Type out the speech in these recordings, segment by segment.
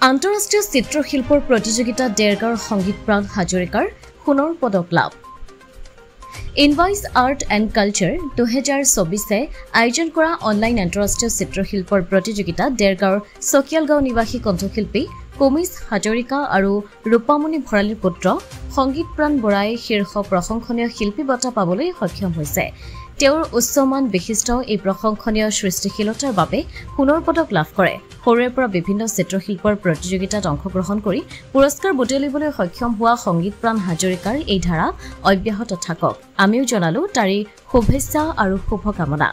আন্তঃৰাষ্ট্ৰীয় চিত্ৰশিল্পৰ প্ৰতিযোগিতা ডেৰগাঁৱৰ সংগীতপ্ৰাণ হাজৰিকাৰ সোণৰ পদক লাভ ইনভাইচ আৰ্ট এণ্ড কালচাৰ 2024 আয়োজন কৰা অনলাইন আন্তঃৰাষ্ট্ৰীয় চিত্ৰশিল্পৰ প্ৰতিযোগিতা ডেৰগাঁৱৰ চকিয়ালগাঁও নিবাসী কণ্ঠশিল্পী কমিছ হাজৰিকা আৰু ৰূপামণি ভৰালীৰ পুত্ৰ সংগীতপ্ৰাণ বৰাই শীৰ্ষ প্ৰশংসনীয় শিল্পী বঁটা পাবলৈ সক্ষম হৈছে। তেওঁৰ উচ্চমান বিশিষ্ট এই প্ৰশংসনীয় সৃষ্টিশীলতাৰ বাবে সোণৰ পদক লাভ কৰে। সৰুৰে পৰা বিভিন্ন চিত্ৰশিল্পৰ প্ৰতিযোগিতাত অংশগ্ৰহণ কৰি পুৰস্কাৰ বুটলিবলৈ সক্ষম হোৱা সংগীতপ্ৰাণ হাজৰিকাৰ এই ধাৰা অব্যাহত থাকক। আমিও জনালো তাৰি শুভেচ্ছা আৰু শুভকামনা।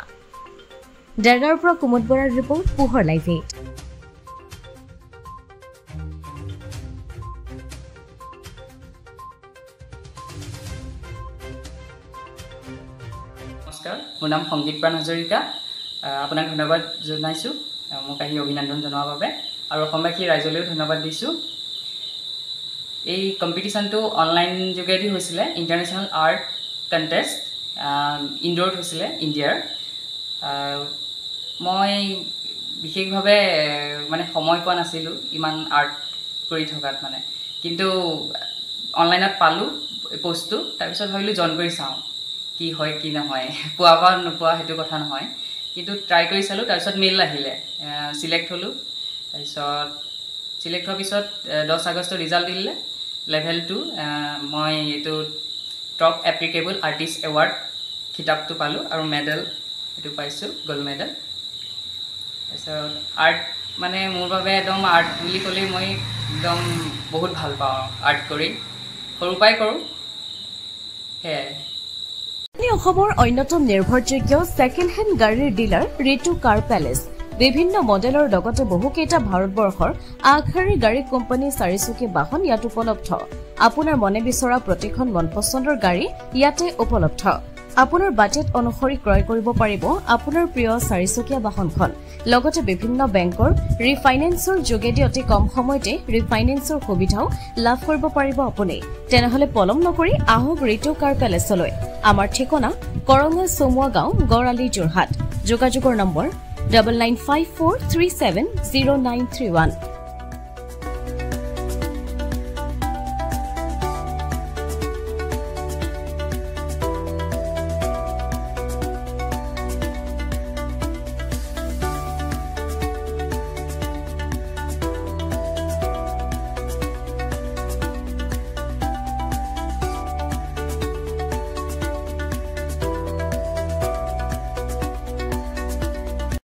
ডেৰগাঁৱৰ পৰা কুমুদ বৰাৰ ৰিপৰ্ট, পোহৰ লাইভ 8। নমস্কাৰ, মোৰ নাম সংগীতপ্ৰাণ হাজৰিকা। আপোনাক ধন্যবাদ জনাইছোঁ মোক আহি অভিনন্দন জনোৱাৰ বাবে, আৰু অসমবাসী ৰাইজলৈও ধন্যবাদ দিছোঁ। এই কম্পিটিশ্যনটো অনলাইন যোগেদি হৈছিলে, ইণ্টাৰনেশ্যনেল আৰ্ট কণ্টেষ্ট ইনডোৰত হৈছিলে ইণ্ডিয়াৰ। মই বিশেষভাৱে সময় পোৱা নাছিলোঁ ইমান আৰ্ট কৰি থকাত কিন্তু অনলাইনত পালোঁ পষ্টটো। তাৰপিছত ভাবিলোঁ জইন কৰি চাওঁ কি হয় কি নহয়, পোৱা বা নোপোৱা সেইটো কথা নহয়, কিন্তু ট্ৰাই কৰি চালোঁ। তাৰপিছত মেইল আহিলে, চিলেক্ট হ'লোঁ। তাৰপিছত চিলেক্ট হোৱাৰ পিছত 10 আগষ্টত ৰিজাল্ট দিলে লেভেল 2। মই এইটো টপ এপ্লিকেবল আৰ্টিষ্ট এৱাৰ্ড খিতাপটো পালোঁ আৰু মেডেল এইটো পাইছোঁ, গ'ল্ড মেডেল। তাৰপিছত আৰ্ট মোৰ বাবে একদম আৰ্ট বুলি ক'লেই মই একদম বহুত ভাল পাওঁ। আৰ্ট কৰি সৰুৰ পৰাই কৰোঁ, সেয়াই। অসমৰ অন্যতম নিৰ্ভৰযোগ্য ছেকেণ্ড হেণ্ড গাড়ীৰ ডিলাৰ ঋতু কাৰ পেলেচ। বিভিন্ন মডেলৰ লগতে বহুকেইটা ভাৰতবৰ্ষৰ আগশাৰীৰ গাড়ী কোম্পানী চাৰিচকীয়া বাহন ইয়াত উপলব্ধ। আপোনাৰ মনে বিচৰা প্ৰতিখন মন পচন্দৰ গাড়ী ইয়াতে উপলব্ধ। আপোনাৰ বাজেট অনুসৰি ক্ৰয় কৰিব পাৰিব আপোনাৰ প্ৰিয় চাৰিচকীয়া বাহনখন। লগতে বিভিন্ন বেংকৰ ৰিফাইনেন্সৰ যোগেদি অতি কম সময়তে ৰিফাইনেন্সৰ সুবিধাও লাভ কৰিব পাৰিব আপুনি। তেনেহলে পলম নকৰি আহক ঋতু কাৰ পেলেচলৈ। আমাৰ ঠিকনা কৰঙা চমুৱা গাঁও, গড়আলি, যোৰহাট। যোগাযোগৰ নম্বৰ 9954370931।